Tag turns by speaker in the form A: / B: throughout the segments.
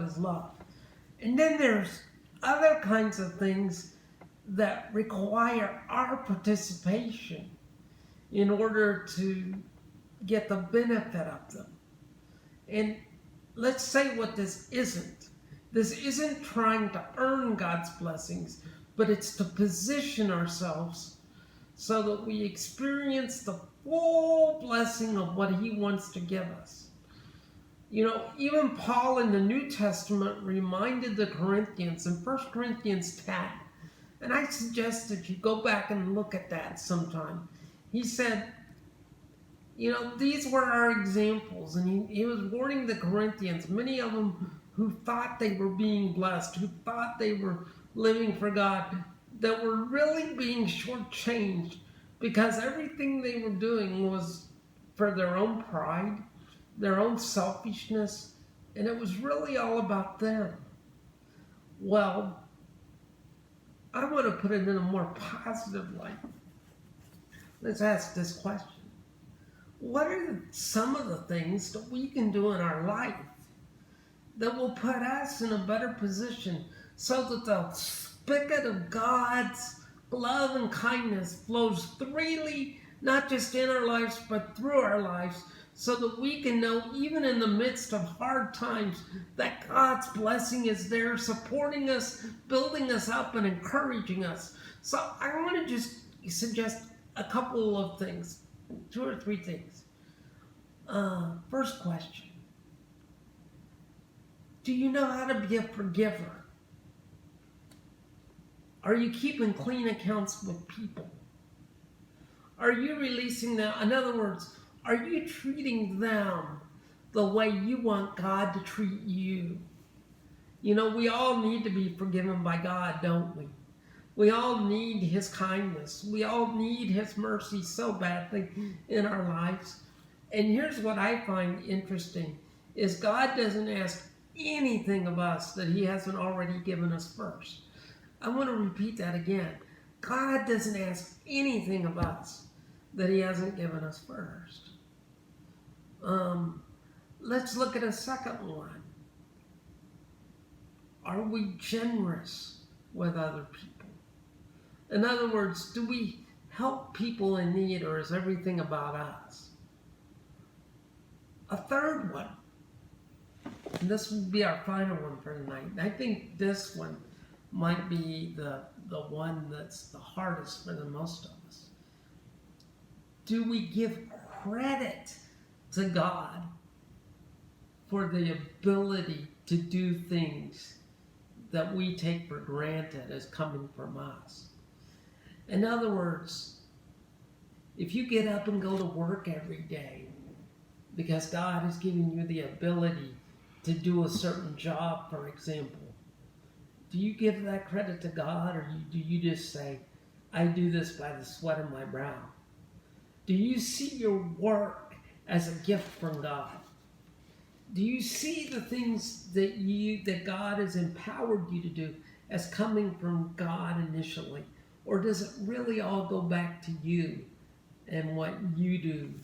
A: is love. And then there's other kinds of things that require our participation in order to get the benefit of them. And let's say what this isn't. This isn't trying to earn God's blessings, but it's to position ourselves so that we experience the full blessing of what He wants to give us. You know, even Paul in the New Testament reminded the Corinthians in 1 Corinthians 10, and I suggest that you go back and look at that sometime. He said, you know, these were our examples, and he was warning the Corinthians, many of them who thought they were being blessed, who thought they were living for God, that were really being shortchanged because everything they were doing was for their own pride, their own selfishness, and it was really all about them. Well, I want to put it in a more positive light. Let's ask this question. What are some of the things that we can do in our life that will put us in a better position so that the spigot of God's love and kindness flows freely, not just in our lives, but through our lives, so that we can know, even in the midst of hard times, that God's blessing is there, supporting us, building us up, and encouraging us. So I want to just suggest a couple of things, 2 or 3 things. First question. Do you know how to be a forgiver? Are you keeping clean accounts with people? Are you releasing them? In other words, are you treating them the way you want God to treat you? You know, we all need to be forgiven by God, don't we? We all need His kindness. We all need His mercy so badly in our lives. And here's what I find interesting, is God doesn't ask anything of us that He hasn't already given us first. I want to repeat that again. God doesn't ask anything of us that He hasn't given us first. Let's look at a second one. Are we generous with other people? In other words, do we help people in need, or is everything about us? A third one, and this will be our final one for tonight. I think this one might be the one that's the hardest for the most of us. Do we give credit to God for the ability to do things that we take for granted as coming from us? In other words, if you get up and go to work every day because God has given you the ability to do a certain job, for example, do you give that credit to God, or do you just say, I do this by the sweat of my brow? Do you see your work as a gift from God? Do you see the things that God has empowered you to do as coming from God initially? Or does it really all go back to you and what you do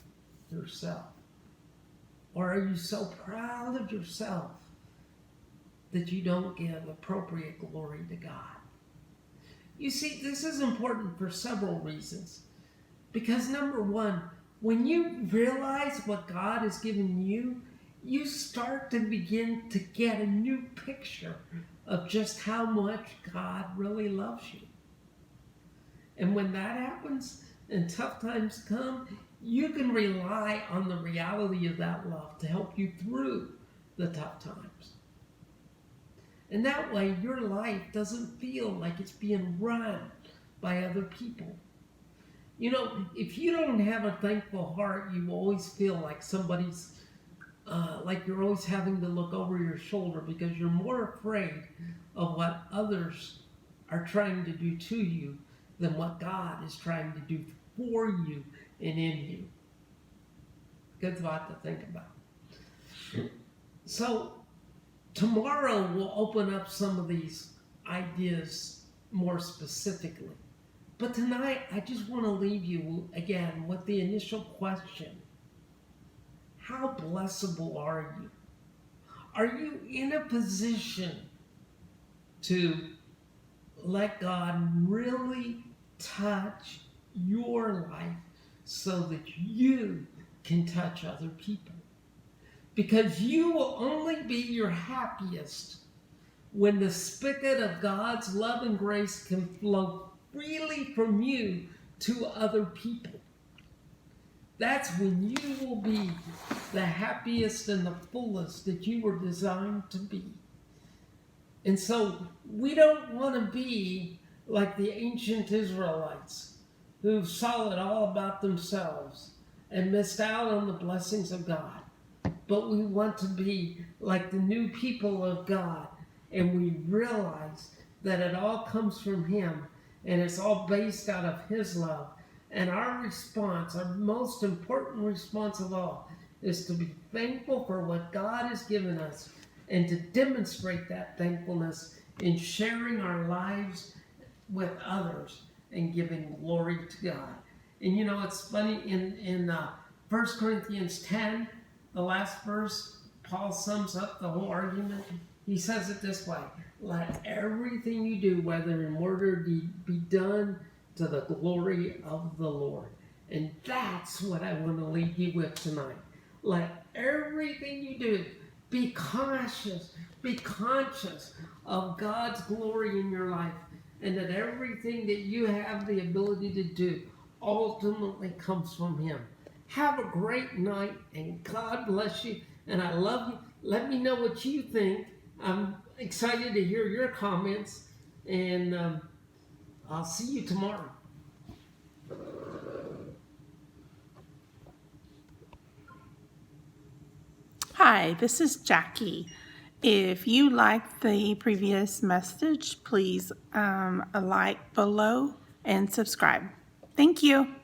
A: yourself? Or are you so proud of yourself that you don't give appropriate glory to God? You see, this is important for several reasons. Because number one, when you realize what God has given you, you start to begin to get a new picture of just how much God really loves you. And when that happens and tough times come, you can rely on the reality of that love to help you through the tough times. And that way, your life doesn't feel like it's being run by other people. You know, if you don't have a thankful heart, you always feel like somebody's, like you're always having to look over your shoulder because you're more afraid of what others are trying to do to you than what God is trying to do for you and in you. Good thought to think about. So, tomorrow we'll open up some of these ideas more specifically. But tonight, I just want to leave you again with the initial question. How blessable are you? Are you in a position to let God really touch your life so that you can touch other people? Because you will only be your happiest when the spigot of God's love and grace can flow freely from you to other people. That's when you will be the happiest and the fullest that you were designed to be. And so we don't want to be like the ancient Israelites who saw it all about themselves and missed out on the blessings of God. But we want to be like the new people of God, and we realize that it all comes from Him and it's all based out of His love. And our response, our most important response of all, is to be thankful for what God has given us and to demonstrate that thankfulness in sharing our lives with others and giving glory to God. And you know, it's funny, in 1 Corinthians 10, the last verse, Paul sums up the whole argument. He says it this way: let everything you do, whether in word or deed, be done to the glory of the Lord. And that's what I want to leave you with tonight. Let everything you do be conscious of God's glory in your life, and that everything that you have the ability to do ultimately comes from Him. Have a great night, and God bless you, and I love you. Let me know what you think. I'm excited to hear your comments, and I'll see you tomorrow.
B: Hi, this is Jackie. If you liked the previous message, please like below and subscribe. Thank you.